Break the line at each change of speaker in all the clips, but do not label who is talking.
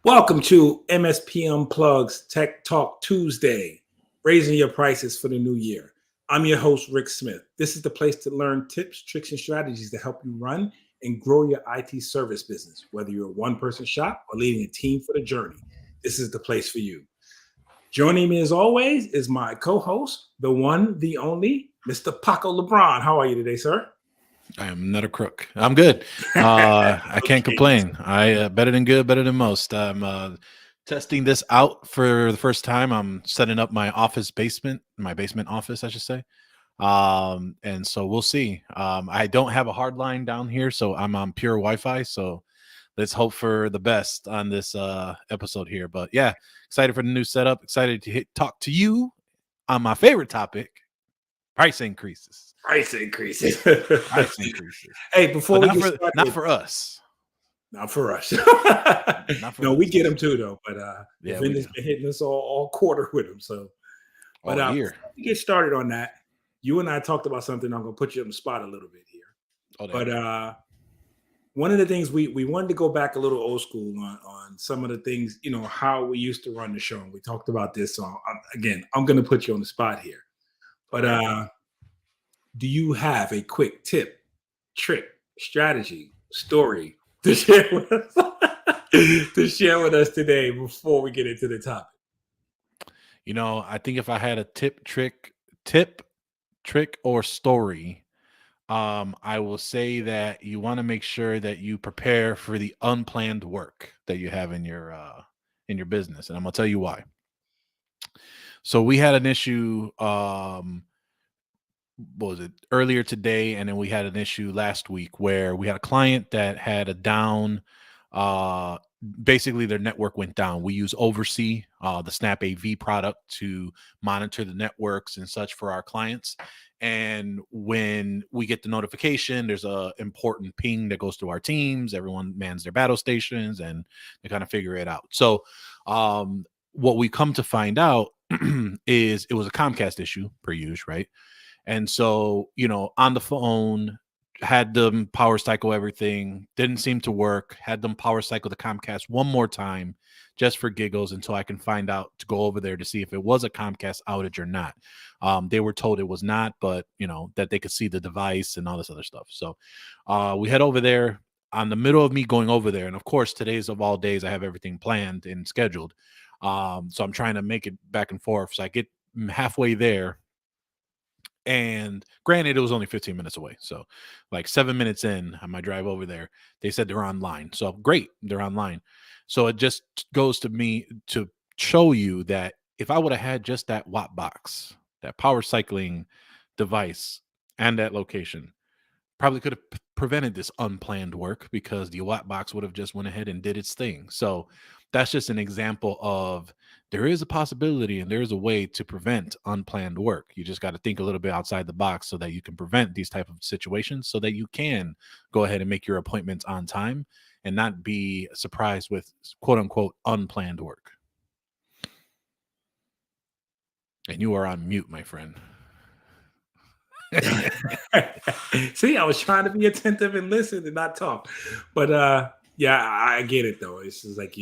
Welcome to MSP Unplugged's Tech Talk Tuesday, raising your prices for the new year. I'm your host, Rick Smith. This is the place to learn tips, tricks, and strategies to help you run and grow your IT service business. Whether you're a one-person shop or leading a team for the journey, this is the place for you. Joining me as always is my co-host, the one, the only, Mr. Paco Lebron. How are you today, sir?
I am not a crook. I'm good. I can't complain. I better than good, better than most. I'm testing this out for the first time. I'm setting up my basement office, I should say. And so we'll see. I don't have a hard line down here, so I'm on pure Wi-Fi. So let's hope for the best on this episode here. But yeah, excited for the new setup. Excited to talk to you on my favorite topic: price increases.
Price increases.
Price increases.
Hey, before
but
we get started,
not for us.
Not for us.
Not for
no,
us.
we get them too, though. But
yeah,
vendors been hitting us all quarter with them. So, but
year.
before we get started on that, you and I talked about something. I'm going to put you on the spot a little bit here. But one of the things we wanted to go back a little old school on some of the things, how we used to run the show. And we talked about this. So again, I'm going to put you on the spot here. But do you have a quick tip, trick, strategy, story to share with us today before we get into the topic?
I think if I had a tip, trick, or story, I will say that you want to make sure that you prepare for the unplanned work that you have in your business, and I'm gonna tell you why. So we had an issue. What was it, earlier today, and then we had an issue last week where we had a client that had a down, basically their network went down. We use Oversee, the Snap AV product, to monitor the networks and such for our clients. And when we get the notification, there's a important ping that goes to our teams. Everyone mans their battle stations and they kind of figure it out. So what we come to find out is it was a Comcast issue, per usual, right? And so, on the phone, had them power cycle everything, didn't seem to work, had them power cycle the Comcast one more time just for giggles until I can find out to go over there to see if it was a Comcast outage or not. They were told it was not, but, that they could see the device and all this other stuff. So we head over there on the middle of me going over there. And of course, today's of all days, I have everything planned and scheduled. So I'm trying to make it back and forth. So I get halfway there. And granted, it was only 15 minutes away. So like 7 minutes in on my drive over there, they said they're online. So great, they're online. So it just goes to me to show you that if I would have had just that Watt box, that power cycling device, and that location, probably could have prevented this unplanned work because the Watt box would have just went ahead and did its thing. So that's just an example of there is a possibility and there is a way to prevent unplanned work. You just got to think a little bit outside the box so that you can prevent these type of situations so that you can go ahead and make your appointments on time and not be surprised with quote unquote unplanned work. And you are on mute, my friend.
See, I was trying to be attentive and listen and not talk. But yeah, I get it though. It's just like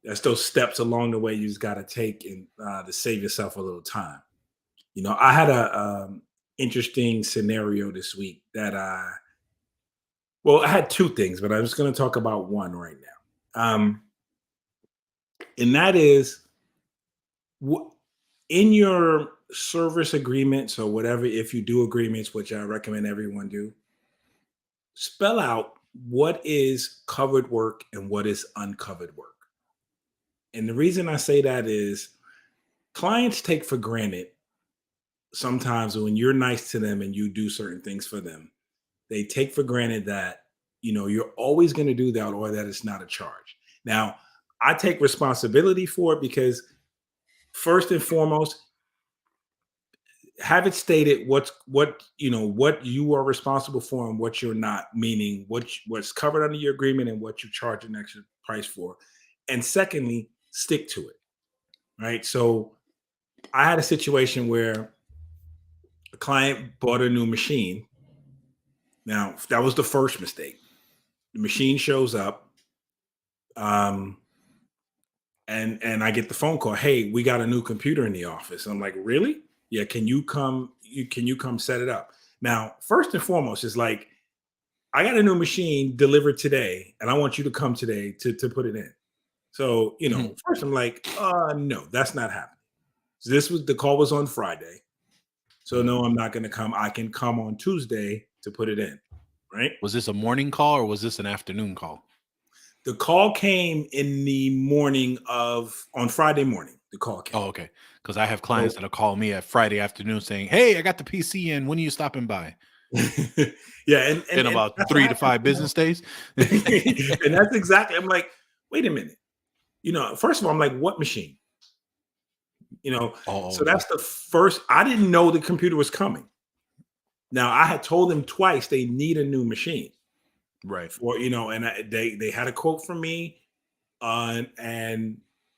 that's those steps along the way you just got to take and to save yourself a little time. I had a interesting scenario this week that I had two things, but I'm just going to talk about one right now. And that is in your service agreements or whatever, if you do agreements, which I recommend everyone do, spell out what is covered work and what is uncovered work. And the reason I say that is clients take for granted sometimes when you're nice to them and you do certain things for them, they take for granted that, you're always going to do that or that it's not a charge. Now, I take responsibility for it because first and foremost, have it stated what you are responsible for and what you're not, meaning what's covered under your agreement and what you charge an extra price for. And secondly, stick to it. Right. So I had a situation where a client bought a new machine. Now, that was the first mistake. The machine shows up. And I get the phone call, hey, we got a new computer in the office. I'm like, really? Yeah, can you come set it up? Now, first and foremost, is like, I got a new machine delivered today, and I want you to come today to put it in. So,
Mhm.
first I'm like, no, that's not happening. So the call was on Friday. So
Mhm.
no, I'm not gonna come. I can come on Tuesday to put it in. Right.
Was this a morning call or was this an afternoon call?
The call came in the morning on Friday morning. The call came.
Oh, okay. Because I have
So
clients that'll call me at Friday afternoon saying, "Hey, I got the PC in. When are you stopping by?"
yeah, and
In about
that's what
3 to
happens.
5 business days.
And that's exactly. I'm like, wait a minute. First of all, I'm like, what machine?
Oh,
So
okay.
that's the first. I didn't know the computer was coming. Now I had told them twice they need a new machine
Right.
for and they had a quote from me, and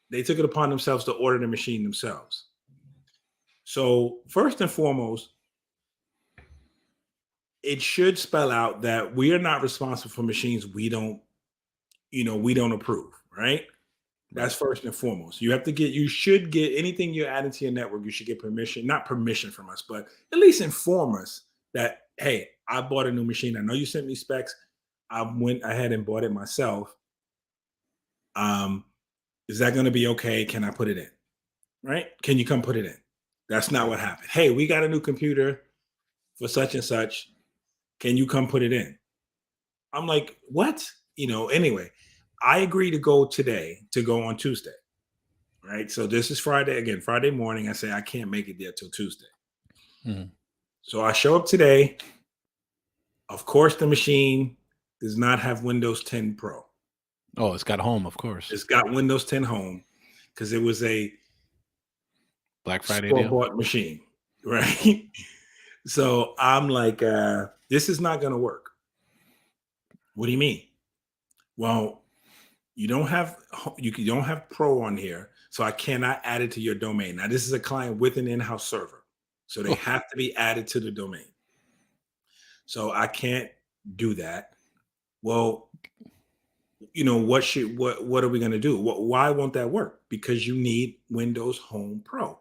they took it upon themselves to order the machine themselves. So first and foremost, it should spell out that we are not responsible for machines we don't approve, right? That's
Right.
first and foremost. You should get anything you're adding to your network, you should get permission, not permission from us, but at least inform us that, hey, I bought a new machine. I know you sent me specs. I went ahead and bought it myself. Um, is that going to be okay? Can I put it in? Right? Can you come put it in? That's not
Right.
what happened. Hey, we got a new computer for such and such. Can you come put it in? I'm like, what? Anyway, I agree to go today to go on Tuesday. Right. So this is Friday again, Friday morning. I say I can't make it there till Tuesday.
Mhm.
So I show up today. Of course, the machine does not have Windows 10 Pro.
Oh, it's got home, of course.
It's got Windows 10 Home because it was a
Black Friday
store
deal.
bought machine. Right. So I'm like, this is not going to work. What do you mean? Well, you don't have Pro on here, so I cannot add it to your domain. Now, this is a client with an in-house server, so they
Oh,
have to be added to the domain. So I can't do that. Well, what are we going to do? Why won't that work? Because you need Windows Home Pro.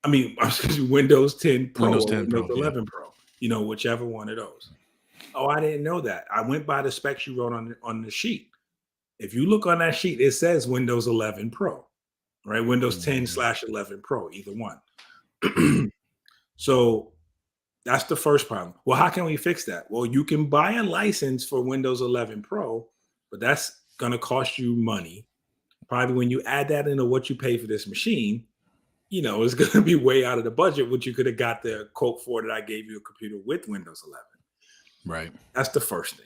I mean, excuse me, Windows 10 Pro
Windows
or
10
Windows
Pro. Yeah.
11 Pro. Whichever one of those. Oh, I didn't know that. I went by the specs you wrote on the sheet. If you look on that sheet, it says Windows 11 Pro, right? Windows 10
Mhm.
slash 11 Pro, either one. So that's the first problem. Well, how can we fix that? Well, you can buy a license for Windows 11 Pro, but that's going to cost you money. Probably when you add that into what you pay for this machine, it's going to be way out of the budget, which you could have got the quote for that I gave you a computer with Windows 11.
Right.
That's the first thing.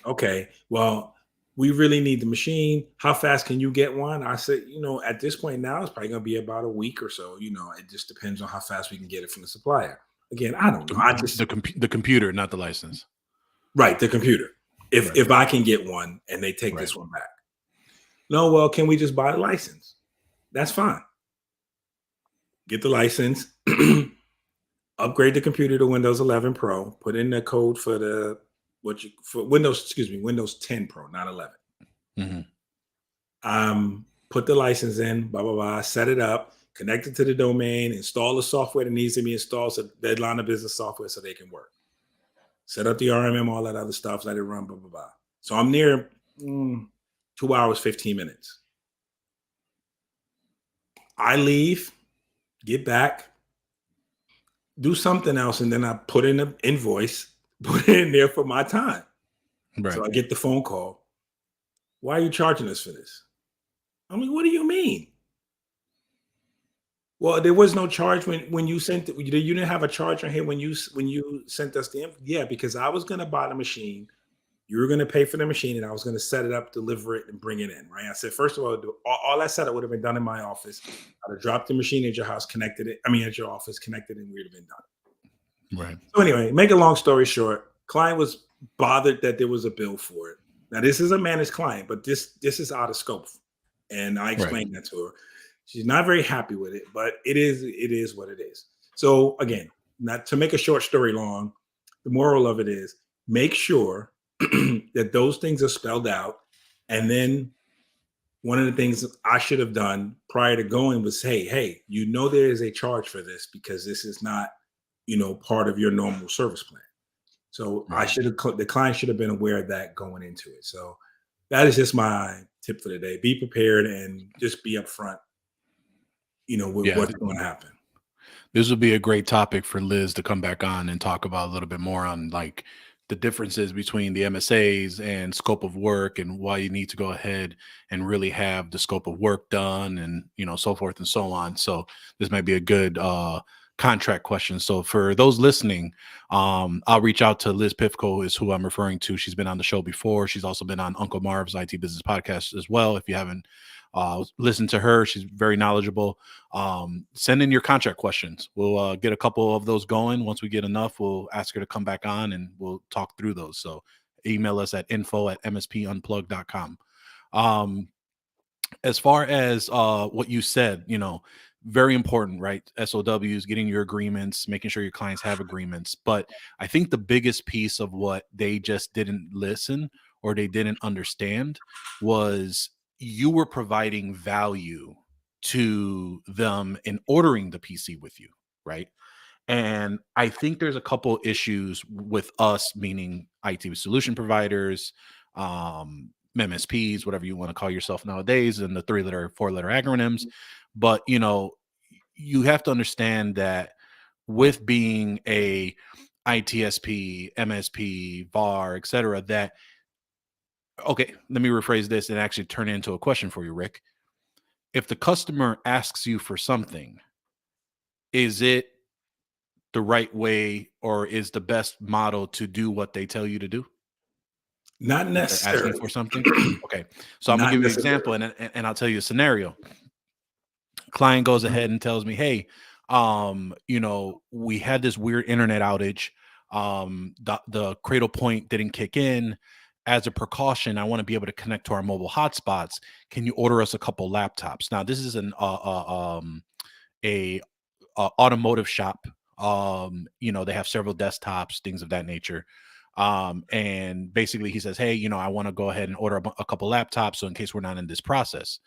Okay, well, we really need the machine. How fast can you get one? I said, at this point now, it's probably going to be about a week or so. It just depends on how fast we can get it from the supplier. Again, I don't know.
The computer, not the license.
Right, the computer. If
Right.
if I can get one and they take
Right.
this one back. No, well, can we just buy a license? That's fine. Get the license, upgrade the computer to Windows 11 Pro, put in the code for for Windows, excuse me, Windows 10 Pro, not 11.
Mhm.
Put the license in, blah, blah, blah, set it up, connect it to the domain, install the software that needs to be installed, so that line of business software so they can work. Set up the RMM, all that other stuff, let it run, blah, blah, blah. So I'm near 2 hours, 15 minutes. I leave, get back, do something else, and then I put in an invoice, put it in there for my time.
Right.
So I get the phone call. Why are you charging us for this? I'm like, what do you mean? Well, there was no charge when you sent it. You didn't have a charge on here when you sent us the yeah, because I was gonna buy the machine, you were gonna pay for the machine, and I was gonna set it up, deliver it, and bring it in. Right? I said, first of all that setup would have been done in my office. I'd have dropped the machine at your house, connected it. I mean, at your office, connected, and we'd have been done.
Right.
So anyway, make a long story short, client was bothered that there was a bill for it. Now this is a managed client, but this is out of scope, and I
Right.
explained that to her. She's not very happy with it, but it is what it is. So again, not to make a short story long, the moral of it is make sure that those things are spelled out, and then one of the things I should have done prior to going was, hey, there is a charge for this because this is not, part of your normal service plan. So I
Right.
should have, the client should have been aware of that going into it. So that is just my tip for the day. Be prepared and just be upfront, with
Yeah.
what's going to happen.
This would be a great topic for Liz to come back on and talk about a little bit more on like the differences between the MSAs and scope of work and why you need to go ahead and really have the scope of work done and so forth and so on. So this might be a good contract question. So for those listening, I'll reach out to Liz Pifko is who I'm referring to. She's been on the show before. She's also been on Uncle Marv's IT Business Podcast as well. If you haven't listened to her, she's very knowledgeable. Send in your contract questions. We'll get a couple of those going. Once we get enough, we'll ask her to come back on and we'll talk through those. So email us at info@mspunplugged.com. As far as what you said, very important, right? SOWs, getting your agreements, making sure your clients have agreements. But I think the biggest piece of what they just didn't listen or they didn't understand was you were providing value to them in ordering the PC with you, right? And I think there's a couple issues with us, meaning IT solution providers, MSPs, whatever you want to call yourself nowadays, and the 4-letter acronyms. But you have to understand that with being a ITSP, MSP, VAR, etc., that okay, let me rephrase this and actually turn it into a question for you, Rick. If the customer asks you for something, is it the right way or is the best model to do what they tell you to do?
Not
If they're asking
necessarily.
for something? Okay. So I'm gonna
Not
give you an
necessarily.
example and I'll tell you a scenario. Client goes ahead and tells me, hey, we had this weird internet outage. The Cradle Point didn't kick in. As a precaution, I want to be able to connect to our mobile hotspots. Can you order us a couple laptops? Now, this is a automotive shop. They have several desktops, things of that nature. And basically he says, hey, I want to go ahead and order a couple laptops. So in case we're not in this process.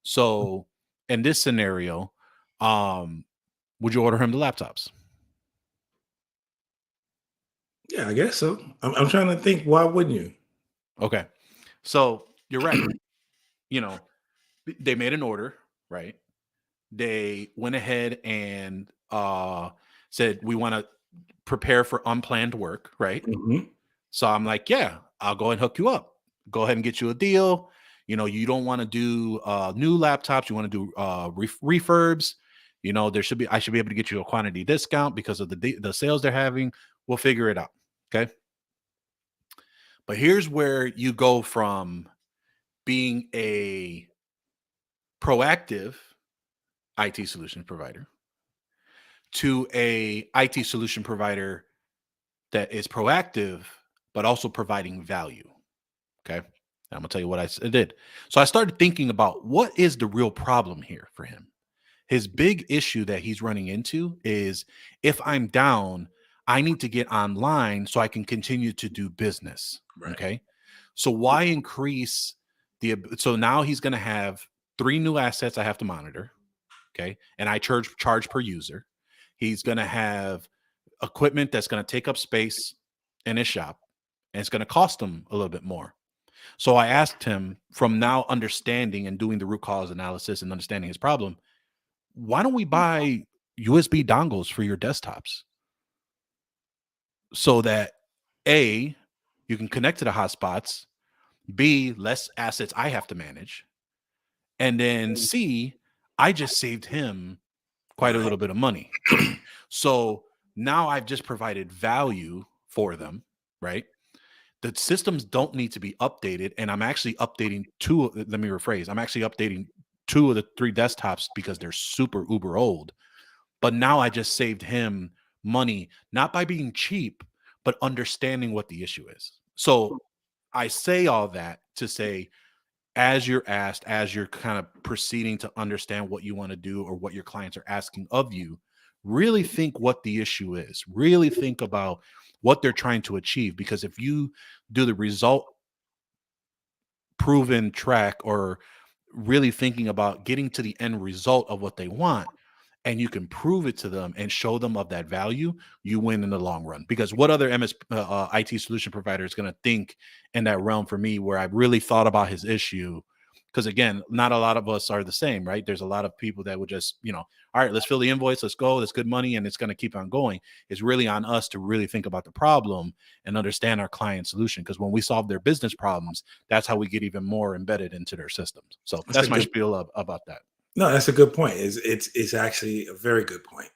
So in this scenario, would you order him the laptops?
Yeah, I guess so. I'm trying to think. Why wouldn't you?
Okay. So you're right. You know, they made an order, right? They went ahead and said, we want to prepare for unplanned work, right?
Mhm.
So I'm like, yeah, I'll go and hook you up. Go ahead and get you a deal. You don't want to do new laptops. You want to do refurbs. I should be able to get you a quantity discount because of the sales they're having. We'll figure it out. Okay. But here's where you go from being a proactive IT solution provider to a IT solution provider that is proactive, but also providing value. Okay. I'm gonna tell you what I did. So I started thinking about what is the real problem here for him. His big issue that he's running into is if I'm down, I need to get online so I can continue to do business.
Right.
Okay. So why increase so now he's gonna have 3 new assets I have to monitor. Okay. And I charge per user. He's gonna have equipment that's gonna take up space in his shop, and it's gonna cost him a little bit more. So I asked him, from now understanding and doing the root cause analysis and understanding his problem, why don't we buy USB dongles for your desktops so that A, you can connect to the hotspots, B, less assets I have to manage, and then C, I just saved him quite a
Right.
little bit of money. So now I've just provided value for them, right? The systems don't need to be updated, and I'm actually updating let me rephrase. I'm actually updating 2 of the 3 desktops because they're super uber old. But now I just saved him money, not by being cheap, but understanding what the issue is. So I say all that to say, as you're asked, as you're kind of proceeding to understand what you want to do or what your clients are asking of you, really think what the issue is. Really think about what they're trying to achieve. Because if you do the result proven track or really thinking about getting to the end result of what they want, and you can prove it to them and show them of that value, you win in the long run. Because what other IT solution provider is going to think in that realm for me where I really thought about his issue? Because again, not a lot of us are the same, right? There's a lot of people that would just, all right, let's fill the invoice, let's go, that's good money, and it's going to keep on going. It's really on us to really think about the problem and understand our client solution. Because when we solve their business problems, that's how we get even more embedded into their systems. So
That's a
that's my
good.
spiel about that.
No, that's a good point. It's actually a very good point.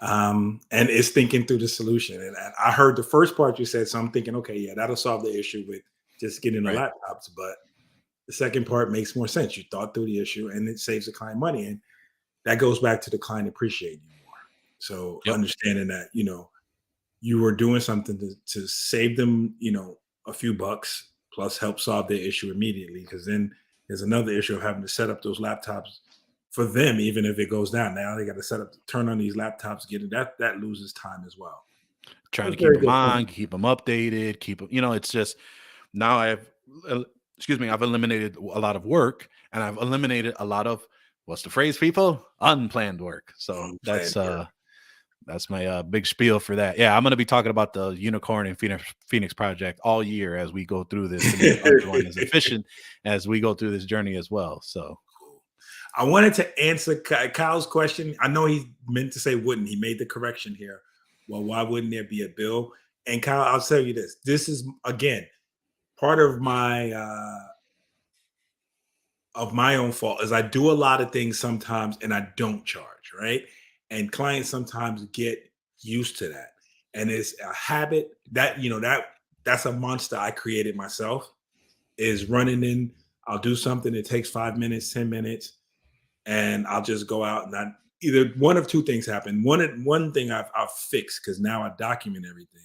And it's thinking through the solution. And I heard the first part you said, so I'm thinking, okay, yeah, that'll solve the issue with just getting the
Right.
laptops. But the second part makes more sense. You thought through the issue, and it saves the client money, and that goes back to the client appreciating you more. So
Yep.
understanding that you were doing something to save them, a few bucks plus help solve their issue immediately. Because then there's another issue of having to set up those laptops for them, even if it goes down. Now they got to set up, turn on these laptops, get it. That loses time as well.
Trying
That's
to
a
keep
very
them
good point.
on, keep them updated, keep them, it's just now excuse me, I've eliminated a lot of work, and I've eliminated a lot of, what's the phrase, people? Unplanned work. So
Planned work.
that's my big spiel for that. Yeah, I'm going to be talking about the unicorn and Phoenix project all year as we go through this to make everyone as efficient as we go through this journey as well. So
Cool. I wanted to answer Kyle's question. I know he meant to say wouldn't. He made the correction here. Well, why wouldn't there be a bill? And Kyle, I'll tell you this. This is again part of my own fault is I do a lot of things sometimes and I don't charge, right? And clients sometimes get used to that. And it's a habit that, that's a monster I created myself, is running in. I'll do something. It takes 5 minutes, 10 minutes, and I'll just go out and either one of two things happen. One thing I've fixed because now I document everything.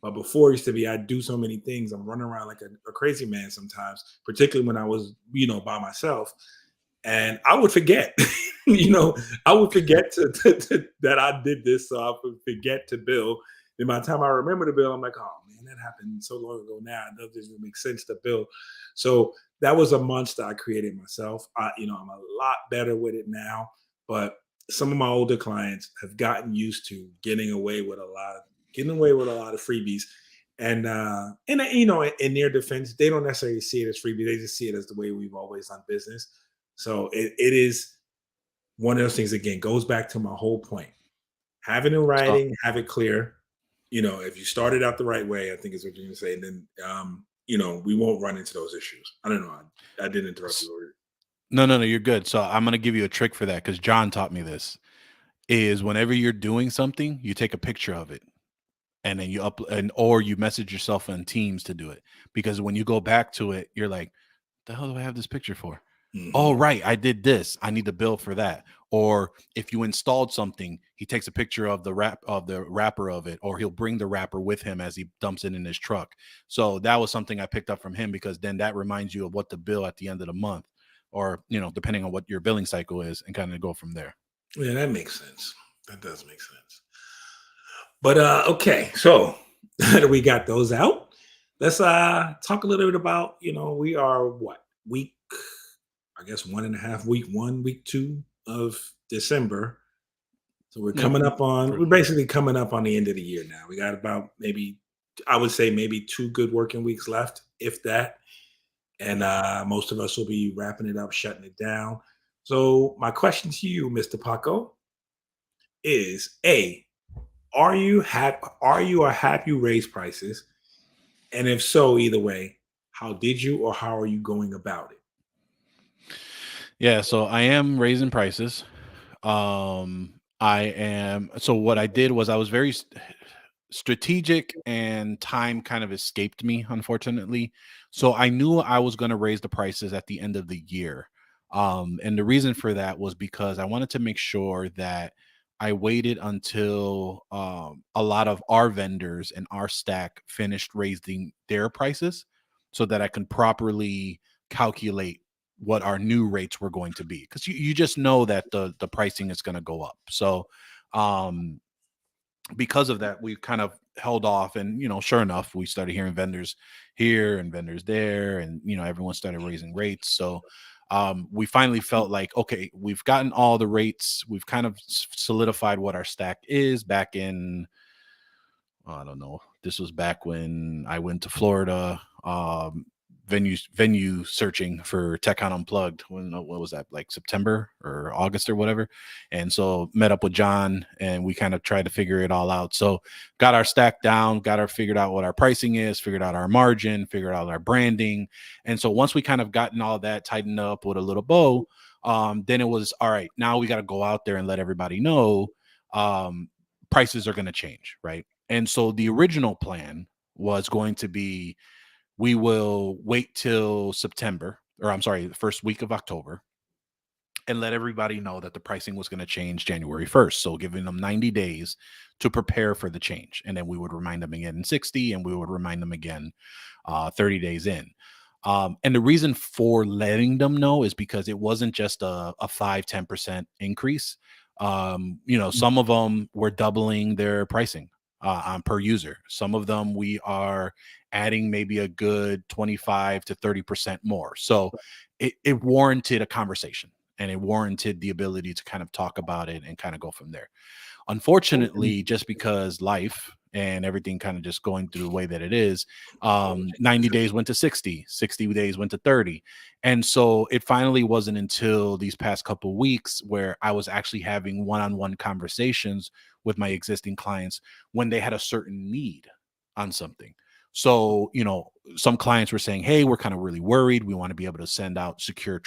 But before it used to be, I'd do so many things. I'm running around like a crazy man sometimes, particularly when I was, by myself. And I would forget, I would forget that I did this. So I would forget to bill. And by the time I remember the bill, I'm like, oh man, that happened so long ago now. It doesn't make sense to bill. So that was a monster I created myself. I'm a lot better with it now, but some of my older clients have gotten used to getting away with a lot of freebies. And in their defense, they don't necessarily see it as freebie. They just see it as the way we've always done business. So it is one of those things, again, goes back to my whole point. Have it in
so
writing, have it clear. If you started out the right way, I think is what you're gonna say. And then we won't run into those issues. I don't know. I didn't interrupt
s-
you.
no, you're good. So I'm going to give you a trick for that because John taught me this. Is whenever you're doing something, you take a picture of it, and then or you message yourself on Teams to do it. Because when you go back to it, you're like, the hell do I have this picture for? Oh,
Mhm.
right, I did this. I need to bill for that. Or if you installed something, he takes a picture of the wrapper of it, or he'll bring the wrapper with him as he dumps it in his truck. So that was something I picked up from him, because then that reminds you of what to bill at the end of the month, or depending on what your billing cycle is, and kind of go from there.
Yeah, that makes sense. That does make sense. But okay, so that we got those out. Let's talk a little bit about, we are what, week, I guess 1.5, week 2 of December. So
Yep.
we're basically coming up on the end of the year now. We got about maybe, I would say maybe 2 good working weeks left, if that. And most of us will be wrapping it up, shutting it down. So my question to you, Mr. Paco, is A, are you or have you raised prices? And if so, either way, how did you or how are you going about it?
Yeah, so I am raising prices. I am. So what I did was I was very strategic, and time kind of escaped me, unfortunately. So I knew I was going to raise the prices at the end of the year. And the reason for that was because I wanted to make sure that I waited until a lot of our vendors and our stack finished raising their prices, so that I can properly calculate what our new rates were going to be, because you just know that the pricing is going to go up. So um because of that, we kind of held off, and sure enough, we started hearing vendors here and vendors there, and everyone started raising rates. So we finally felt like, okay, we've gotten all the rates. We've kind of solidified what our stack is back in, I don't know. This was back when I went to Florida, venue searching for TechCon Unplugged. What was that, like September or August or whatever? And so met up with John, and we kind of tried to figure it all out. So got our stack down, figured out what our pricing is, figured out our margin, figured out our branding. And so once we kind of gotten all that tightened up with a little bow, then it was all right. Now we got to go out there and let everybody know prices are going to change, right? And so the original plan was going to be, we will wait till September, or I'm sorry, the first week of October, and let everybody know that the pricing was going to change January 1st. So giving them 90 days to prepare for the change. And then we would remind them again in 60, and we would remind them again 30 days in. And the reason for letting them know is because it wasn't just a 5-10% increase. Some of them were doubling their pricing on per user. Some of them we are adding maybe a good 25 to 30% more. So it warranted a conversation, and it warranted the ability to kind of talk about it and kind of go from there. Unfortunately, just because life and everything kind of just going through the way that it is, 90 days went to 60 days went to 30. And so it finally wasn't until these past couple weeks where I was actually having one-on-one conversations with my existing clients when they had a certain need on something. So, some clients were saying, hey, we're kind of really worried. We want to be able to send out secure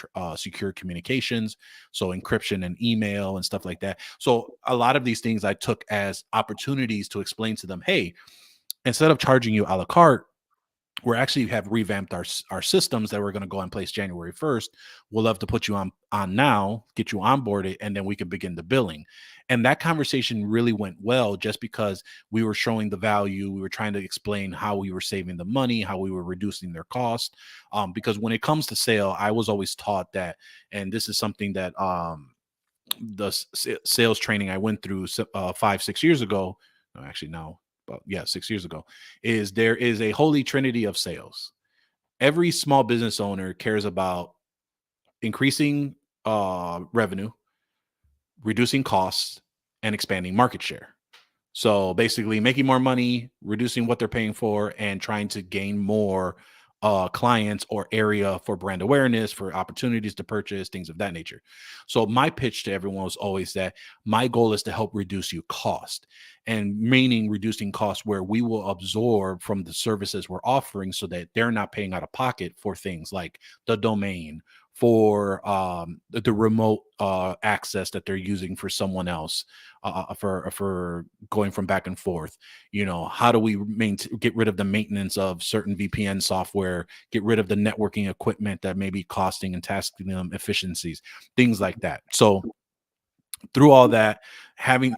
communications. So encryption and email and stuff like that. So a lot of these things I took as opportunities to explain to them, hey, instead of charging you a la carte, we're actually have revamped our systems that we're going to go in place January 1st. We'll love to put you on now, get you onboarded, and then we can begin the billing. And that conversation really went well just because we were showing the value. We were trying to explain how we were saving the money, how we were reducing their cost. Because when it comes to sale, I was always taught that, and this is something that the sales training I went through 5-6 years ago, actually now, but yeah, 6 years ago, is there is a holy trinity of sales. Every small business owner cares about increasing revenue, reducing costs, and expanding market share. So basically making more money, reducing what they're paying for, and trying to gain more clients or area for brand awareness, for opportunities to purchase, things of that nature. So my pitch to everyone was always that my goal is to help reduce you cost, and meaning reducing cost where we will absorb from the services we're offering so that they're not paying out of pocket for things like the domain, for the remote access that they're using for someone else, for going from back and forth. How do we get rid of the maintenance of certain VPN software, get rid of the networking equipment that may be costing and tasking them efficiencies, things like that. So through all that,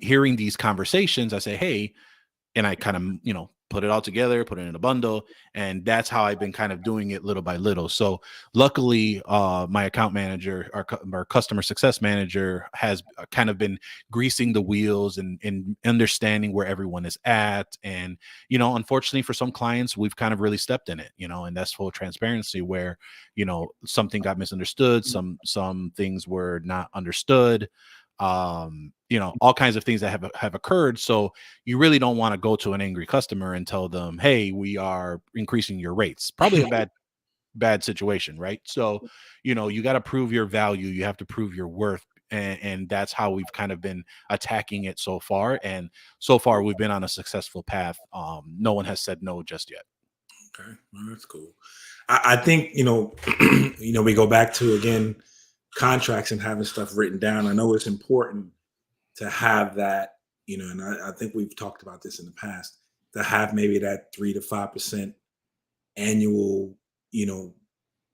hearing these conversations, I say, hey, and I kind of, put it all together, put it in a bundle. And that's how I've been kind of doing it little by little. So luckily, my account manager, our customer success manager, has kind of been greasing the wheels and understanding where everyone is at. And, unfortunately for some clients, we've kind of really stepped in it, and that's full transparency where, something got misunderstood. Some things were not understood. All kinds of things that have occurred. So you really don't want to go to an angry customer and tell them, hey, we are increasing your rates. Probably a bad situation, right? So, you got to prove your value. You have to prove your worth. And that's how we've kind of been attacking it so far. And so far we've been on a successful path. No one has said no just yet.
Okay, well, that's cool. I think we go back to again contracts and having stuff written down. I know it's important to have that, and I think we've talked about this in the past, to have maybe that 3 to 5% annual,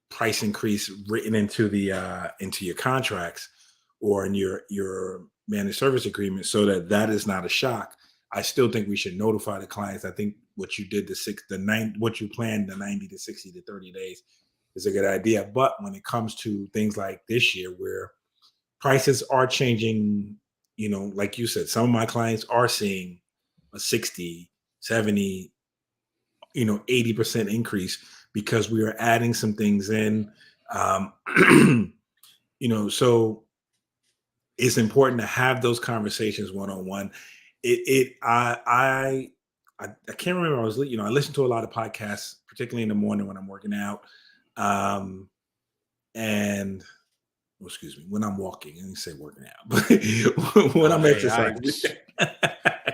price increase written into into your contracts or in your managed service agreement, so that is not a shock. I still think we should notify the clients. I think what you did what you planned, the 90 to 60 to 30 days, is a good idea. But when it comes to things like this year where prices are changing, like you said, some of my clients are seeing a 60, 70, 80% increase because we are adding some things in. So it's important to have those conversations one-on-one. I can't remember. I listened to a lot of podcasts, particularly in the morning when I'm working out, and excuse me, when I'm walking. I didn't say working out, but when I'm
Hey,
exercising.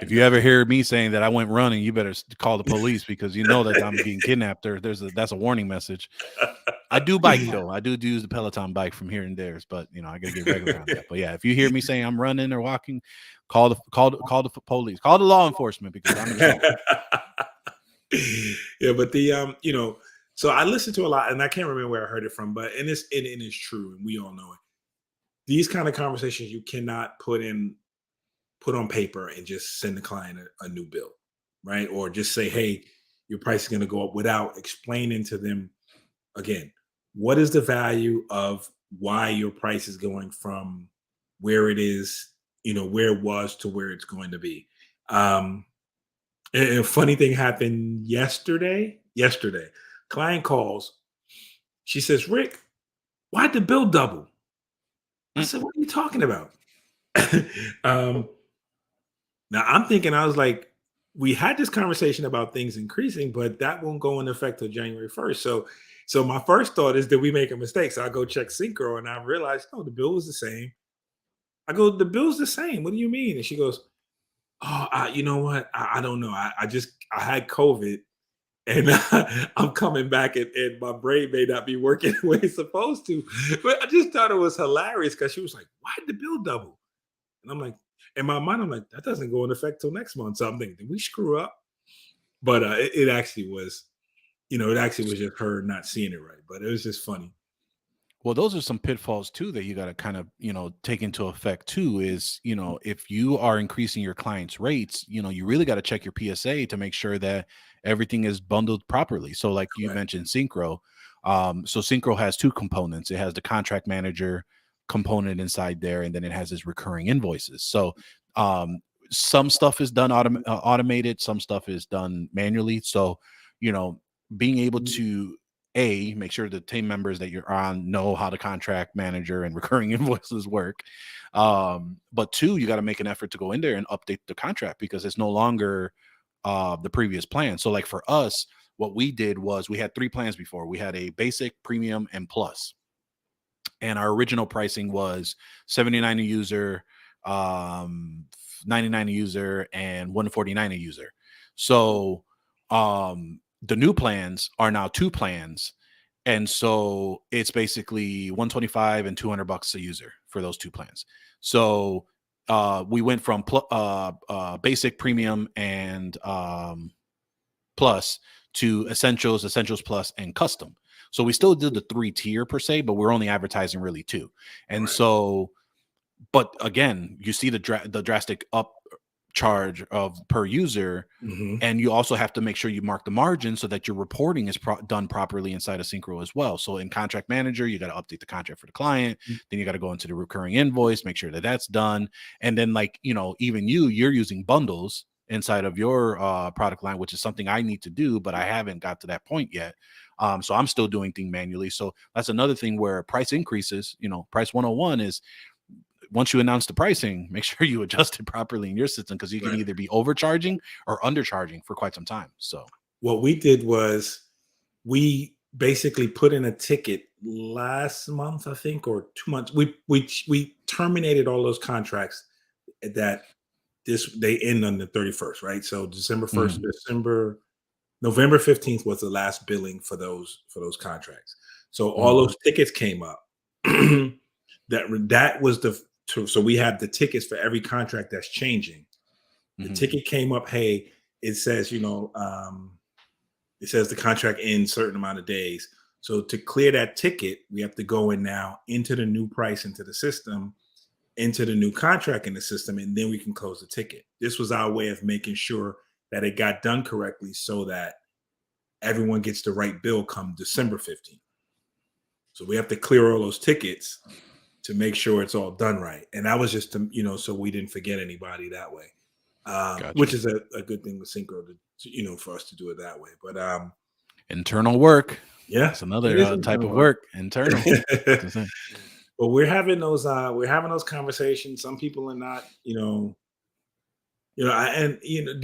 if you ever hear me saying that I went running, you better call the police because you know that I'm being kidnapped. That's a warning message. I do bike though. I do use the Peloton bike from here and there, but I gotta get regular on that. But yeah, if you hear me saying I'm running or walking, call the police, call the law enforcement because I'm in trouble.
Yeah, but so I listened to a lot, and I can't remember where I heard it from, but and it's true, and we all know it. These kind of conversations you cannot put on paper and just send the client a new bill, right? Or just say, hey, your price is going to go up without explaining to them again, what is the value of why your price is going from where it is, where it was to where it's going to be. And a funny thing happened yesterday. Client calls. She says, Rick, why'd the bill double? I said, what are you talking about? Now I'm thinking, I was like, we had this conversation about things increasing, but that won't go into effect till January 1st. So my first thought is, did we make a mistake? So I go check Synchro and I realized, no, the bill was the same. I go, the bill's the same. What do you mean? And she goes, oh, you know what? I don't know. I had COVID and I'm coming back and my brain may not be working the way it's supposed to. But I just thought it was hilarious because she was like, why did the bill double? And I'm like, in my mind, I'm like, that doesn't go in effect till next month. So I'm thinking, did we screw up? But it actually was, just her not seeing it right. But it was just funny.
Well, those are some pitfalls too that you got to kind of, take into effect too is, if you are increasing your clients' rates, you really got to check your PSA to make sure that everything is bundled properly. So like you mentioned Synchro. So Synchro has two components. It has the contract manager component inside there, and then it has its recurring invoices. So some stuff is done automated, some stuff is done manually. So, being able to make sure the team members that you're on know how the contract manager and recurring invoices work. But two, you got to make an effort to go in there and update the contract because it's no longer the previous plan. So like for us, what we did was we had three plans before. We had a basic, premium, and plus. And our original pricing was $79 a user, $99 a user, and $149 a user. So the new plans are now two plans, and so it's basically $125 and $200 a user for those two plans. So we went from basic, premium, and plus to essentials plus, and custom. So we still did the 3-tier per se, but we're only advertising really two. And so, but again, you see the drastic up charge of per user, and you also have to make sure you mark the margin so that your reporting is done properly inside of Synchro as well. So in contract manager, you got to update the contract for the client. Then you got to go into the recurring invoice, make sure that that's done. And then even you're using bundles inside of your product line, which is something I need to do, but I haven't got to that point yet. So I'm still doing things manually. So that's another thing where price increases, price 101 is once you announce the pricing, make sure you adjust it properly in your system because you can either be overcharging or undercharging for quite some time. So
what we did was we basically put in a ticket last month, I think, or 2 months. We terminated all those contracts that they end on the 31st, right? So December 1st, November 15th was the last billing for those contracts. So all those tickets came up. that was so we have the tickets for every contract that's changing. The ticket came up, hey, it says, it says the contract ends certain amount of days. So to clear that ticket, we have to go in now into the new price, into the system, into the new contract in the system, and then we can close the ticket. This was our way of making sure that it got done correctly so that everyone gets the right bill come December 15th. So we have to clear all those tickets to make sure it's all done right. And that was just to, so we didn't forget anybody that way, which is a good thing with Synchro to, for us to do it that way. But
internal work.
Yeah.
It's another type of work, internal.
But we're having those conversations. Some people are not, the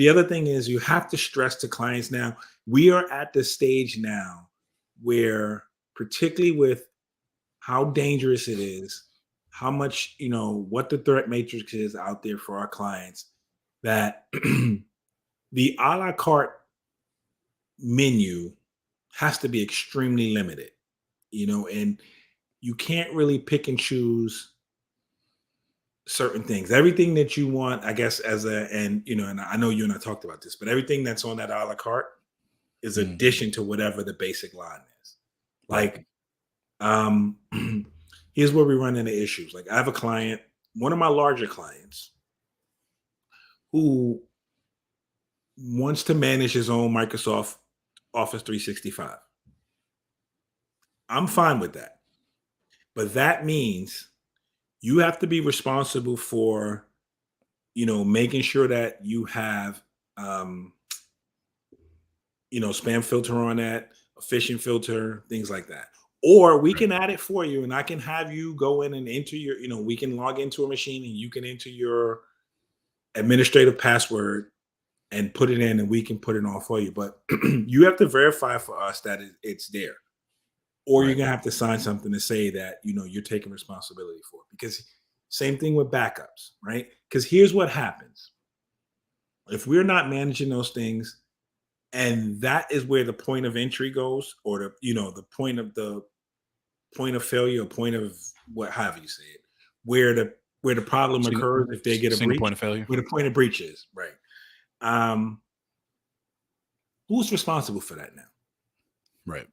other thing is you have to stress to clients now. We are at the stage now where, particularly with how dangerous it is, how much, what the threat matrix is out there for our clients, that the a la carte menu has to be extremely limited, and you can't really pick and choose certain things. Everything that you want, I guess, and I know you and I talked about this, but everything that's on that a la carte is
Mm,
addition to whatever the basic line is.
right.
Like, um, here's where we run into issues. Like, I have a client, one of my larger clients, who wants to manage his own Microsoft Office 365. I'm fine with that. But that means you have to be responsible for, making sure that you have, um, spam filter on that, a phishing filter, things like that. Or we
Right.
can add it for you and I can have you go in and enter your, we can log into a machine and you can enter your administrative password and put it in and we can put it on for you. But you have to verify for us that it's there. Or you're
Right.
gonna have to sign something to say that you're taking responsibility for it. Because same thing with backups, right? Because here's what happens. If we're not managing those things, and that is where the point of entry goes, or the point of failure, or point of what have you say it, where the problem
Single,
occurs if they get a
single
breach,
point of failure.
where the point of breach is, right? Um, who's responsible for that now?
Right.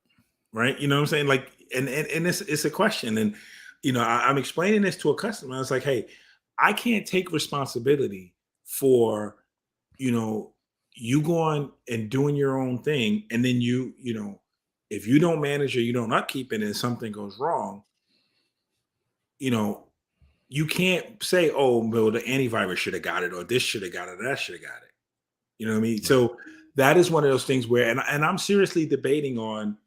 Right? You know what I'm saying? Like, and it's a question. And I'm explaining this to a customer. I was like, hey, I can't take responsibility for, you know, you going and doing your own thing, and then if you don't manage or you don't upkeep it and something goes wrong, you know, you can't say, oh, well, the antivirus should have got it, or this should have got it, or that should have got it. You know what I mean?
Right.
So that is one of those things where, and I'm seriously debating on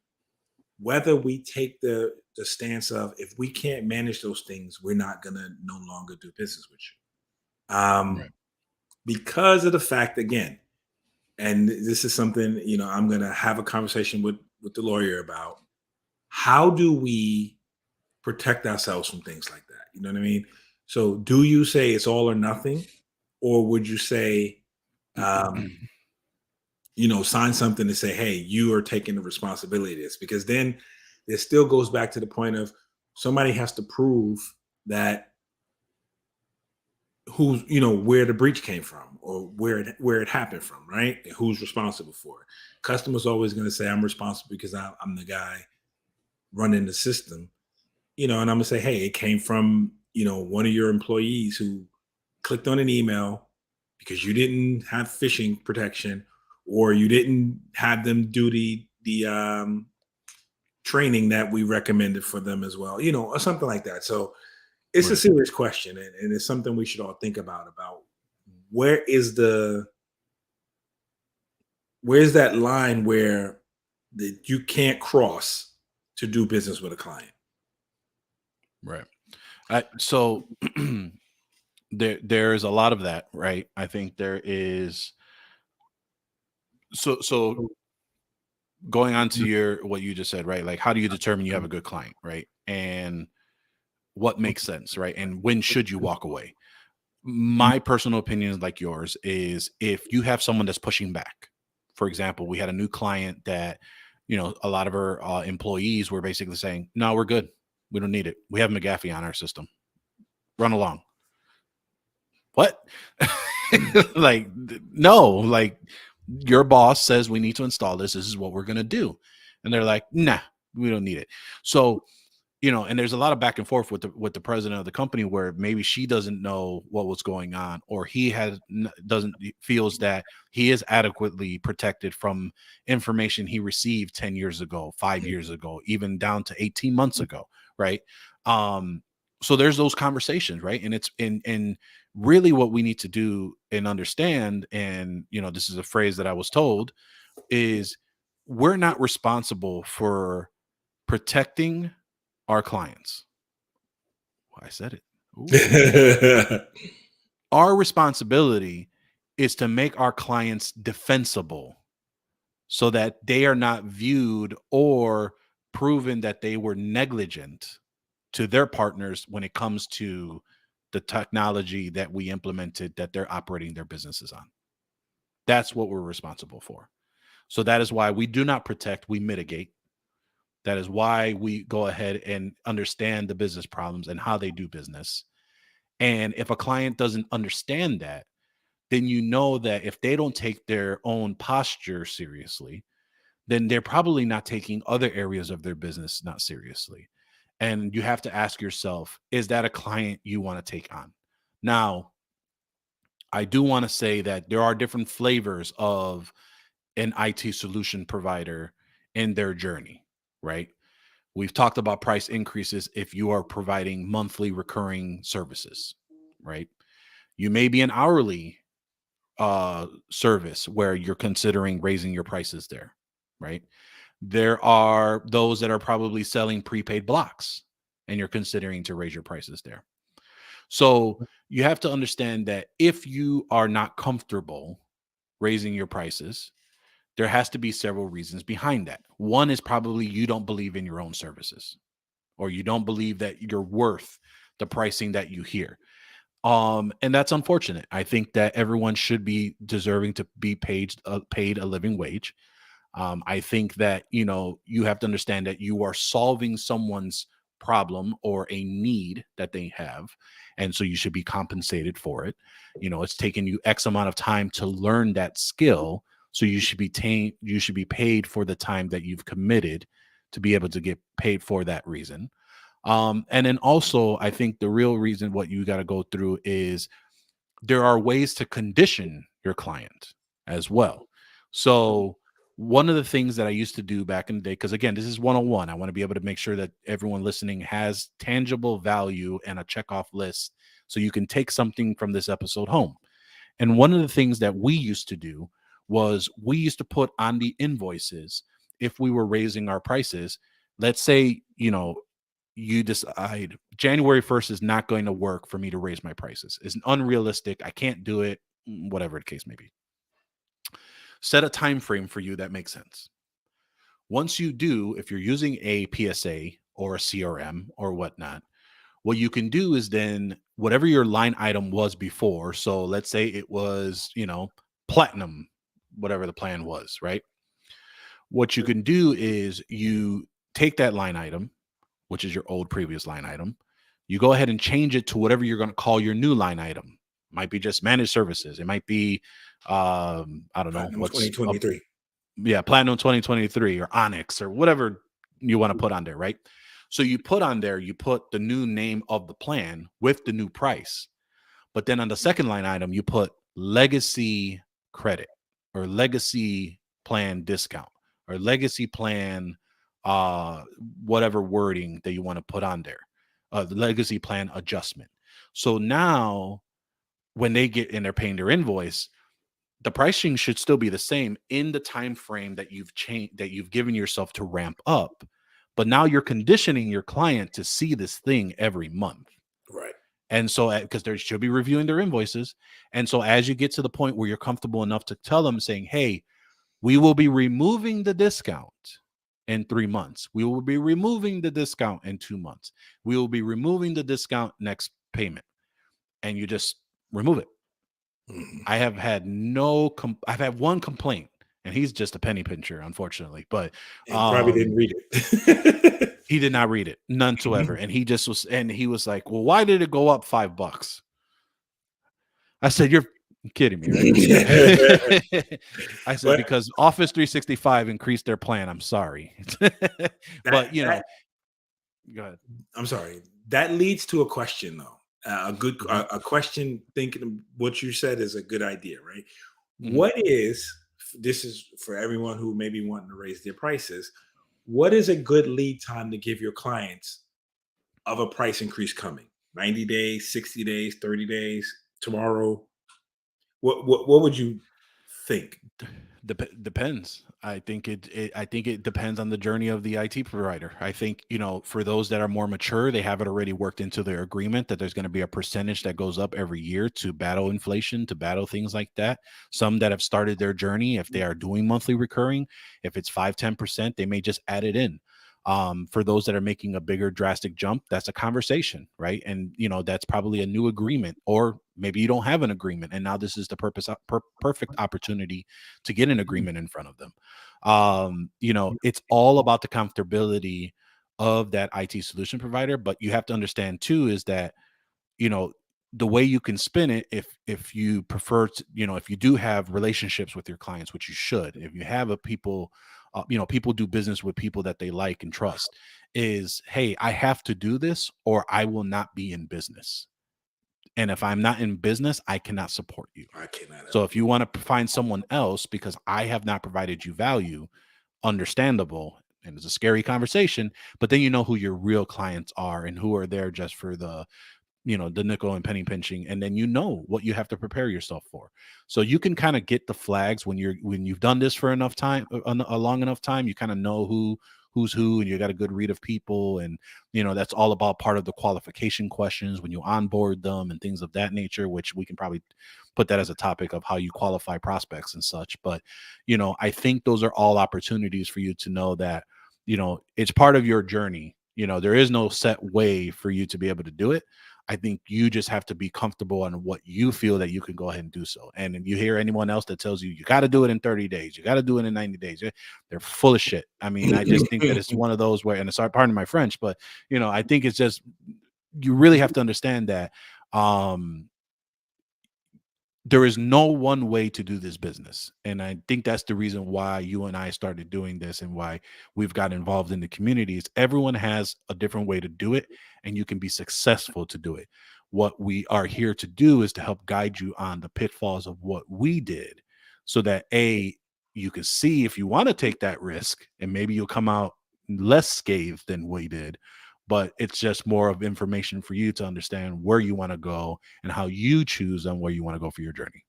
whether we take the stance of, if we can't manage those things, we're not gonna no longer do business with you.
Right.
Because of the fact, again, and this is something, I'm gonna have a conversation with the lawyer about, how do we protect ourselves from things like that? You know what I mean? So do you say it's all or nothing, or would you say, um, sign something to say, hey, you are taking the responsibility of this? Because then it still goes back to the point of, somebody has to prove that, where the breach came from, or where it happened from, right? And who's responsible for it. Customer's always going to say, I'm responsible because I'm the guy running the system, and I'm gonna say, hey, it came from, one of your employees who clicked on an email because you didn't have phishing protection, or you didn't have them do the training that we recommended for them as well, or something like that. So it's a
Right.
serious question, and it's something we should all think about where is the where's that line where you can't cross to do business with a client.
Right. So there's a lot of that, right? I think there is. So going on to your what you just said, right? Like, how do you determine you have a good client, right? And what makes sense, right? And when should you walk away? My personal opinion, like yours, is if you have someone that's pushing back. For example, we had a new client that, a lot of our employees were basically saying, no, we're good. We don't need it. We have McAfee on our system. Run along. What? Like, no, like, your boss says we need to install this. This is what we're going to do. And they're like, nah, we don't need it. So, and there's a lot of back and forth with the president of the company, where maybe she doesn't know what was going on, or he doesn't feels that he is adequately protected from information he received 10 years ago, 5 years ago, even down to 18 months ago. Right. So there's those conversations, right? And it's in really what we need to do and understand. And, this is a phrase that I was told, is we're not responsible for protecting our clients. I said it. Ooh.
Mhm.
Our responsibility is to make our clients defensible so that they are not viewed or proven that they were negligent to their partners when it comes to the technology that we implemented that they're operating their businesses on. That's what we're responsible for. So that is why we do not protect, we mitigate. That is why we go ahead and understand the business problems and how they do business. And if a client doesn't understand that, then you know that if they don't take their own posture seriously, then they're probably not taking other areas of their business not seriously. And you have to ask yourself, is that a client you want to take on? Now, I do want to say that there are different flavors of an IT solution provider in their journey, right? We've talked about price increases if you are providing monthly recurring services, right? You may be an hourly service where you're considering raising your prices there, right? There are those that are probably selling prepaid blocks and you're considering to raise your prices there. So you have to understand that if you are not comfortable raising your prices, there has to be several reasons behind that. One is probably you don't believe in your own services or you don't believe that you're worth the pricing that you hear. And that's unfortunate. I think that everyone should be deserving to be paid a living wage. I think that, you have to understand that you are solving someone's problem or a need that they have. And so you should be compensated for it. It's taken you X amount of time to learn that skill. So you should be paid for the time that you've committed to be able to get paid for that reason. And then also, I think the real reason what you got to go through is there are ways to condition your client as well. So, one of the things that I used to do back in the day, because again, this is 101, I want to be able to make sure that everyone listening has tangible value and a checkoff list so you can take something from this episode home. And one of the things that we used to do was we used to put on the invoices if we were raising our prices. Let's say, you decide January 1st is not going to work for me to raise my prices. It's unrealistic. I can't do it, whatever the case may be. Set a time frame for you that makes sense. Once you do, if you're using a PSA or a CRM or whatnot, what you can do is then whatever your line item was before. So let's say it was, platinum, whatever the plan was, right? What you can do is you take that line item, which is your old previous line item. You go ahead and change it to whatever you're going to call your new line item. Might be just managed services. It might be, I don't know
Platinum
what's up.
2023.
Yeah, Platinum 2023 or Onyx or whatever you want to put on there, right? So you put on there, you put the new name of the plan with the new price. But then on the second line item, you put legacy credit or legacy plan discount or legacy plan, uh, whatever wording that you want to put on there, the legacy plan adjustment. So now when they get and they're paying their invoice, the pricing should still be the same in the time frame that you've changed, that you've given yourself to ramp up. But now you're conditioning your client to see this thing every month.
Right.
And so, because they should be reviewing their invoices. And so, as you get to the point where you're comfortable enough to tell them, saying, hey, we will be removing the discount in 3 months. We will be removing the discount in 2 months. We will be removing the discount next payment. And you just remove it.
Mhm.
I have had I've had one complaint, and he's just a penny pincher, unfortunately. But
And probably didn't read it.
he did not read it, none whatsoever. And he was like, well, why did it go up $5? I said, you're kidding me, right? I said,
But
because Office 365 increased their plan. I'm sorry. But,
that
go ahead.
I'm sorry. That leads to a question, though.
Mhm,
A question. Thinking what you said is a good idea, right?
mhm.
What is This is for everyone who may be wanting to raise their prices. What is a good lead time to give your clients of a price increase coming? 90 days, 60 days, 30 days, tomorrow? What would you think?
Depends. I think it depends on the journey of the IT provider. I think, for those that are more mature, they have it already worked into their agreement that there's going to be a percentage that goes up every year to battle inflation, to battle things like that. Some that have started their journey, if they are doing monthly recurring, if it's 5-10%, they may just add it in. For those that are making a bigger drastic jump, that's a conversation, right? And that's probably a new agreement, or maybe you don't have an agreement, and now this is the perfect opportunity to get an agreement in front of them. It's all about the comfortability of that IT solution provider, but you have to understand too is that you know the way you can spin it, if you prefer to, if you do have relationships with your clients, which you should, if you have a people, people do business with people that they like and trust, is, hey, I have to do this or I will not be in business, and if I'm not in business, I cannot support you.
I cannot
So
help
if
you.
you want to find someone else because I have not provided you value, understandable, and it's a scary conversation, but then you know who your real clients are and who are there just for the nickel and penny pinching, and then you know what you have to prepare yourself for. So you can kind of get the flags when you've done this for enough time, a long enough time. You kind of know who's who, and you got a good read of people, and that's all about part of the qualification questions when you onboard them and things of that nature, which we can probably put that as a topic of how you qualify prospects and such. But I think those are all opportunities for you to know that it's part of your journey. There is no set way for you to be able to do it. I think you just have to be comfortable on what you feel that you can go ahead and do so. And if you hear anyone else that tells you you got to do it in 30 days, you got to do it in 90 days, they're full of shit. I mean, I just think that it's one of those where, and sorry, pardon my French, but I think it's just, you really have to understand that there is no one way to do this business. And I think that's the reason why you and I started doing this and why we've got involved in the communities. Everyone has a different way to do it, and you can be successful to do it. What we are here to do is to help guide you on the pitfalls of what we did, so that you can see if you want to take that risk, and maybe you'll come out less scathed than we did. But it's just more of information for you to understand where you want to go and how you choose on where you want to go for your journey.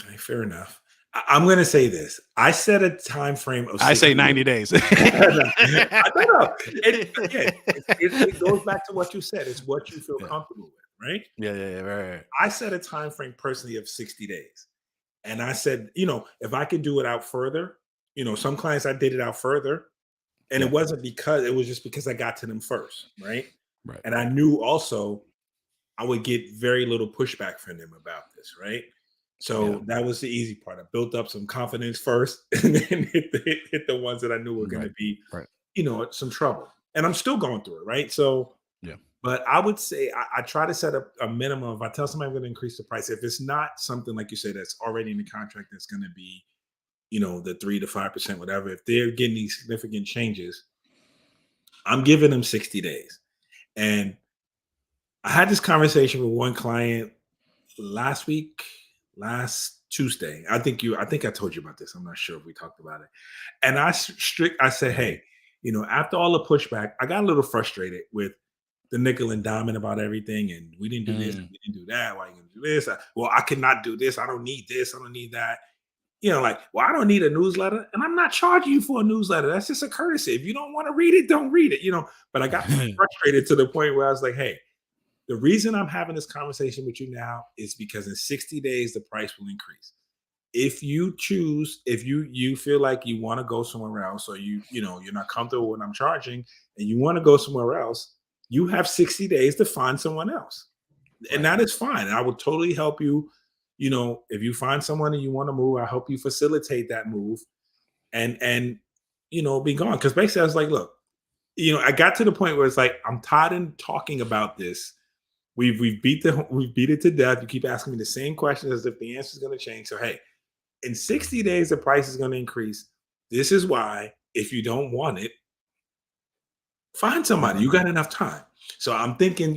Okay, fair enough. I'm going to say this. I set a time frame of
I say
60
90
days.
days.
I don't know. Again, it goes back to what you said. It's what you feel
Yeah.
comfortable with, right?
Yeah, right.
I set a time frame personally of 60 days. And I said, if I could do it out further, some clients I did it out further. And
Yeah.
it wasn't because, it was just because I got to them first, right?
Right.
And I knew also I would get very little pushback from them about this, right? So
Yeah.
that was the easy part. I built up some confidence first, and then hit the ones that I knew were going to
Right.
be,
Right.
some trouble. And I'm still going through it, right? So,
Yeah.
but I would say I try to set up a minimum. If I tell somebody I'm going to increase the price, if it's not something like you said that's already in the contract that's going to be, the 3 to 5%, whatever. If they're getting these significant changes, I'm giving them 60 days. And I had this conversation with one client last Tuesday. I think I told you about this. I'm not sure if we talked about it. And I said,
Mhm.
hey, after all the pushback, I got a little frustrated with the nickel and diamond about everything. And we didn't do this,
Mm.
we didn't do that. Why are you gonna do this? I cannot do this. I don't need this. I don't need that. I don't need a newsletter, and I'm not charging you for a newsletter. That's just a courtesy. If you don't want to read it, don't read it. But I got frustrated to the point where I was like, hey, the reason I'm having this conversation with you now is because in 60 days the price will increase. If you choose, if you feel like you want to go somewhere else, or you're not comfortable with what I'm charging and you want to go somewhere else, you have 60 days to find someone else. And
Right.
that is fine. I would totally help you. If you find someone and you want to move, I help you facilitate that move and be gone. Because basically I was like, look, I got to the point where it's like, I'm tired of talking about this. We've beat it to death. You keep asking me the same questions as if the answer is going to change. So hey, in 60 days, the price is going to increase. This is why, if you don't want it, find somebody. You got enough time. So I'm thinking,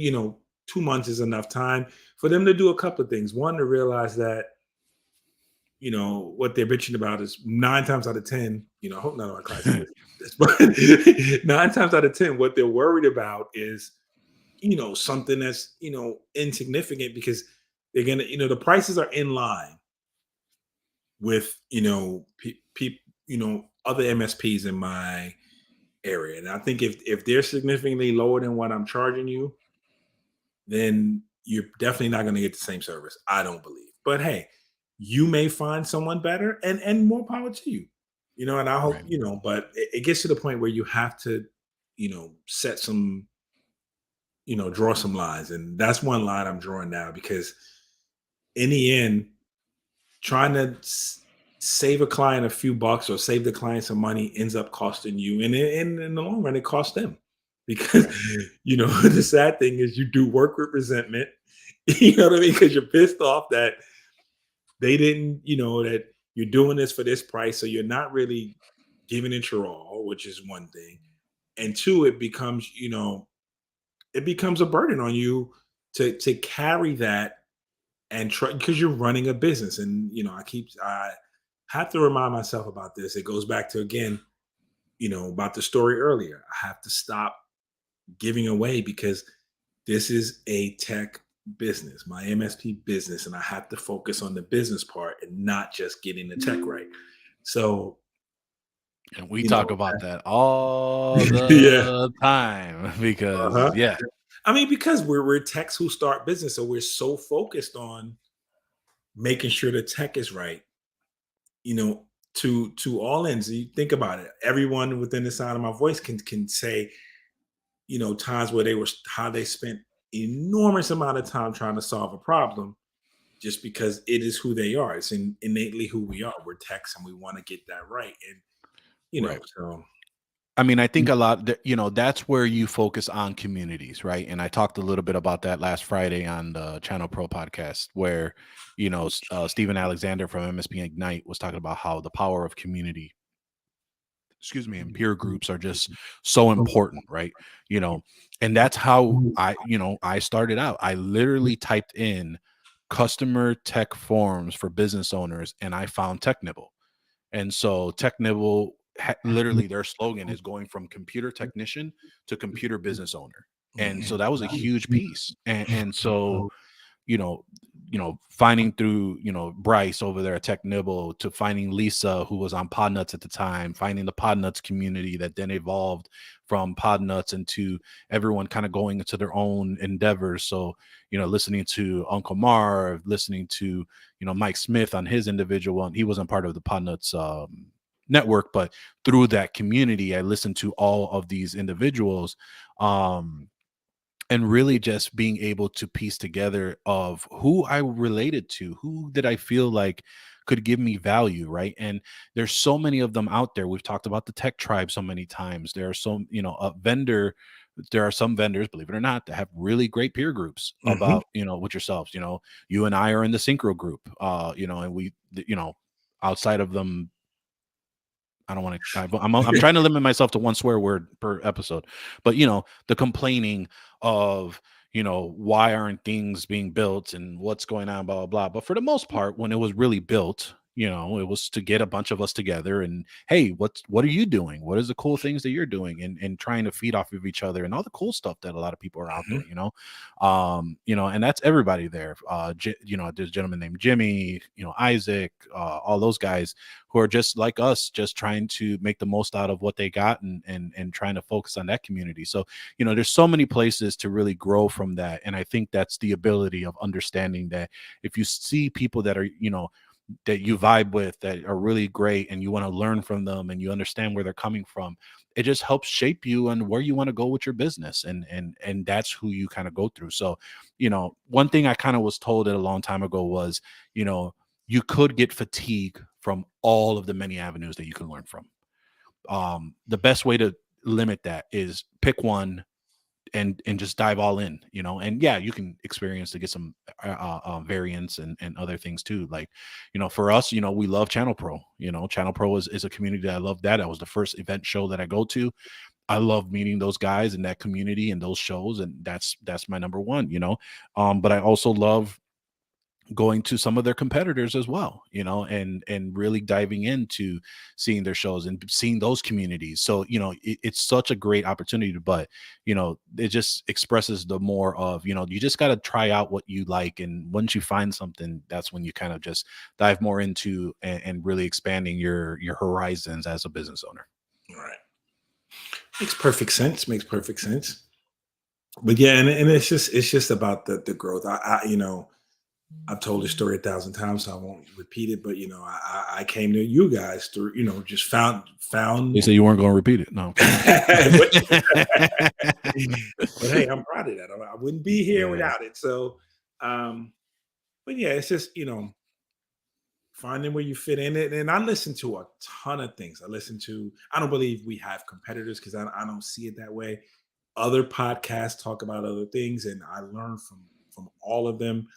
2 months is enough time for them to do a couple of things. One, to realize that, what they're bitching about is 9 times out of 10, I hope none of my clients listen to this, but 9 times out of 10, what they're worried about is, something that's, insignificant, because they're going to, the prices are in line with other MSPs in my area, and I think if they're significantly lower than what I'm charging you, then you're definitely not going to get the same service. I don't believe. But hey, you may find someone better, and more power to you. And I hope
Right.
But it gets to the point where you have to, set some, draw some lines, and that's one line I'm drawing now because in the end, trying to save a client a few bucks or save the client some money ends up costing you, and in the long run, it costs them because
Right.
the sad thing is you do work with resentment. You know what I mean? Because you're pissed off that they didn't, that you're doing this for this price, so you're not really giving it your all, which is one thing, and two, it becomes a burden on you to carry that and try because you're running a business. And I have to remind myself about this. It goes back to, again, about the story earlier. I have to stop giving away because this is a tech business, my MSP business, and I have to focus on the business part and not just getting the tech right. So,
And we
you
talk
know,
about that all
yeah.
the time because
Uh-huh.
yeah,
I mean, because we're techs who start business, so we're so focused on making sure the tech is right, to all ends. You think about it. Everyone within the sound of my voice can say, times where how they spent enormous amount of time trying to solve a problem just because it is who they are. It's innately who we are. We're techs and we want to get that right. And
right.
so
I mean, I think a lot that, that's where you focus on communities, right? And I talked a little bit about that last Friday on the Channel Pro podcast, where, Stephen Alexander from MSP Ignite was talking about how the power of community, excuse me, and peer groups are just so important, right? You know, and that's how I started out. I literally typed in customer tech forums for business owners and I found TechNibble. And so TechNibble, literally their slogan is going from computer technician to computer business owner. And so
mhm.
that was a huge piece. And so, you know, finding through, Bryce over there at TechNibble to finding Lisa, who was on Podnuts at the time, finding the Podnuts community that then evolved from Podnuts into everyone kind of going into their own endeavors. So, listening to Uncle Mar, listening to, Mike Smith on his individual one. He wasn't part of the Podnuts network, but through that community, I listened to all of these individuals. And really just being able to piece together of who I related to, who did I feel like could give me value, right? And there's so many of them out there. We've talked about the tech tribe so many times. There are some, there are some vendors, believe it or not, that have really great peer groups
Mhm.
about, with yourselves. You and I are in the Synchro group, and we, outside of them, I don't want to. I'm trying to limit myself to one swear word per episode, but the complaining of why aren't things being built and what's going on, blah blah blah. But for the most part, when it was really built, it was to get a bunch of us together and hey, what are you doing? What is the cool things that you're doing? And trying to feed off of each other and all the cool stuff that a lot of people are out there,
Mhm.
and that's everybody there. There's a gentleman named Jimmy, Isaac, all those guys who are just like us, just trying to make the most out of what they got and trying to focus on that community. So, there's so many places to really grow from that. And I think that's the ability of understanding that if you see people that are, that you vibe with that are really great and you want to learn from them and you understand where they're coming from, it just helps shape you and where you want to go with your business. And that's who you kind of go through. So, one thing I kind of was told a long time ago was, you could get fatigue from all of the many avenues that you can learn from. The best way to limit that is pick one and just dive all in, and yeah, you can experience to get some variants and other things too. Like, for us, we love Channel Pro. Channel Pro is a community that I love. That was the first event show that I go to. I love meeting those guys in that community and those shows, and that's my number one. But I also love going to some of their competitors as well, and really diving into seeing their shows and seeing those communities. So, it's such a great opportunity, but, it just expresses the more of, you just got to try out what you like. And once you find something, that's when you kind of just dive more into and really expanding your horizons as a business owner.
All right. Makes perfect sense. Makes perfect sense. But yeah, and it's just about the growth. I've told this story 1,000 times, so I won't repeat it. But I came to you guys through, just found.
They said you weren't going to repeat it. No.
But hey, I'm proud of that. I wouldn't be here
Yeah.
without it. So, but yeah, it's just finding where you fit in it. And I listen to a ton of things. I don't believe we have competitors because I don't see it that way. Other podcasts talk about other things, and I learn from all of them.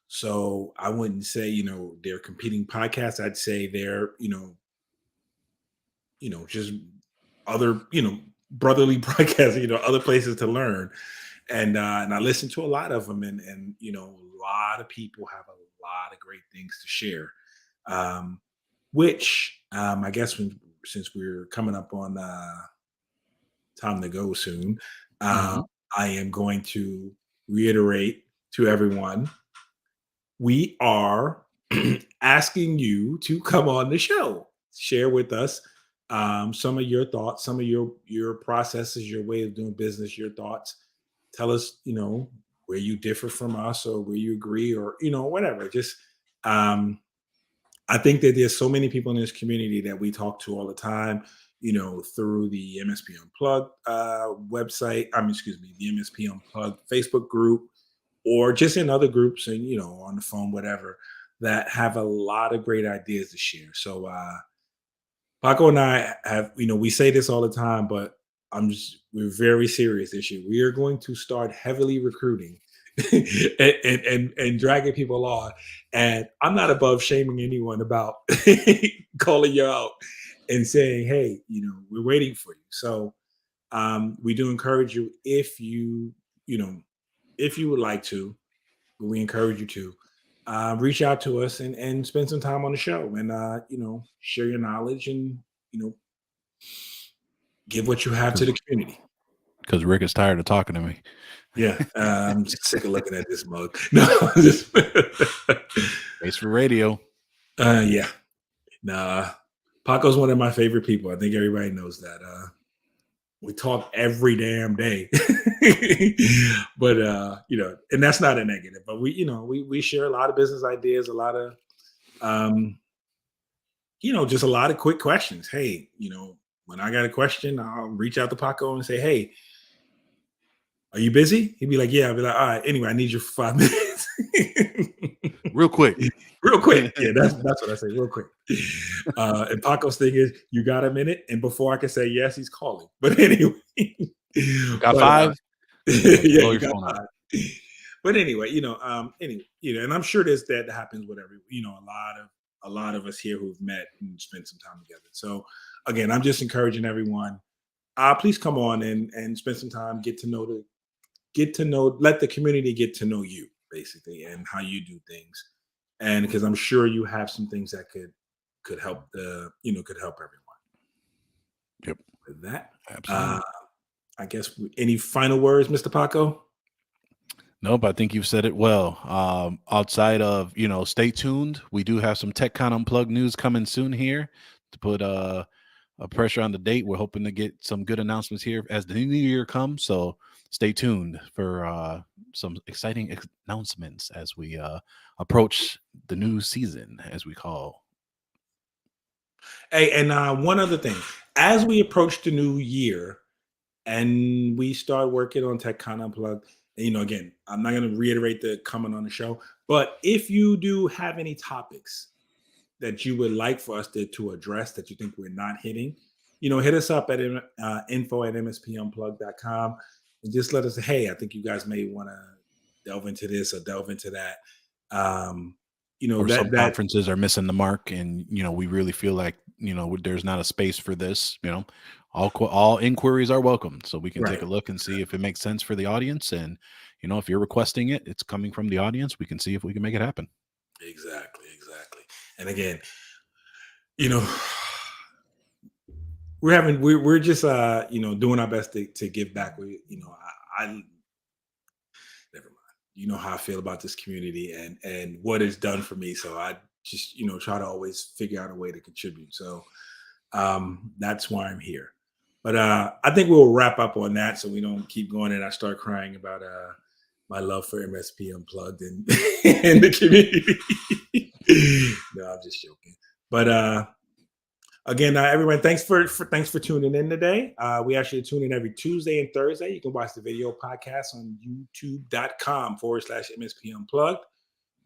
So I wouldn't say, they're competing podcasts. I'd say they're, just other, brotherly podcasts, other places to learn. And I listen to a lot of them, and a lot of people have a lot of great things to share. Which I guess since we're coming up on time to go soon, uh,
Mhm.
I am going to reiterate to everyone we are asking you to come on the show, share with us some of your thoughts, some of your processes, your way of doing business, your thoughts. Tell us, where you differ from us or where you agree or whatever. Just um, I think that there's so many people in this community that we talk to all the time, through the MSP Unplugged website. Excuse me, the MSP Unplugged Facebook group, or just in other groups and on the phone, whatever, that have a lot of great ideas to share. So Paco and I have, we say this all the time, but we're very serious this year. We are going to start heavily recruiting and dragging people on. And I'm not above shaming anyone about calling you out and saying, hey, we're waiting for you. So we do encourage you if you would like to, we encourage you to reach out to us and spend some time on the show and share your knowledge and you know give what you have to the community.
Because Rick is tired of talking to me.
Yeah, I'm sick of looking at this mug. No, just
Thanks for radio.
yeah, nah. Paco's one of my favorite people. I think everybody knows that. We talk every damn day, but and that's not a negative. But we share a lot of business ideas, a lot of just a lot of quick questions. Hey, when I got a question, I'll reach out to Paco and say, hey, are you busy? He'd be like, yeah. I'll be like, all right, anyway, I need you for 5 minutes.
Real quick.
Real quick. Yeah, that's what I say, real quick. And Paco's thing is, you got a minute? And before I can say yes, he's calling. But anyway.
Got 5?
Yeah,
Blow
you
your
got
phone up.
5. But anyway, and I'm sure that happens with every, a lot of us here who've met and spent some time together. So again, I'm just encouraging everyone, please come on and spend some time, let the community get to know you basically and how you do things. And because I'm sure you have some things that could help could help everyone.
Yep.
With that,
Absolutely.
I guess any final words, Mr. Paco?
Nope, I think you've said it well. Outside of, stay tuned. We do have some TechCon Unplugged news coming soon here to put a pressure on the date. We're hoping to get some good announcements here as the new year comes. So stay tuned for some exciting announcements as we approach the new season, as we call.
Hey, and one other thing, as we approach the new year and we start working on TechCon Unplugged, and, again, I'm not going to reiterate the comment on the show, but if you do have any topics that you would like for us to address that you think we're not hitting, hit us up at info@mspunplugged.com and just let us say, hey, I think you guys may want to delve into this or delve into that.
Or some
that
conferences are missing the mark, and we really feel like there's not a space for this. All inquiries are welcome, so we can take a
Right.
look and see if it makes sense for the audience. And if you're requesting it, it's coming from the audience. We can see if we can make it happen.
Exactly. And again, you know, we're just doing our best to give back. I never mind. You know how I feel about this community and what it's done for me. So I just try to always figure out a way to contribute. So that's why I'm here. But I think we'll wrap up on that so we don't keep going and I start crying about my love for MSP Unplugged and and the community. No, I'm just joking. But again, everyone, thanks for tuning in today. We actually tune in every Tuesday and Thursday. You can watch the video podcast on youtube.com/MSP Unplugged.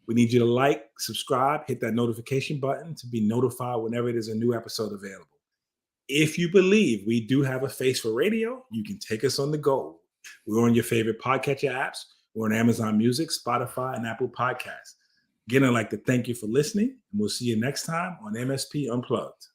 We need you to like, subscribe, hit that notification button to be notified whenever there's a new episode available. If you believe we do have a face for radio, you can take us on the go. We're on your favorite podcatcher apps. We're on Amazon Music, Spotify, and Apple Podcasts. Again, I'd like to thank you for listening, and we'll see you next time on MSP Unplugged.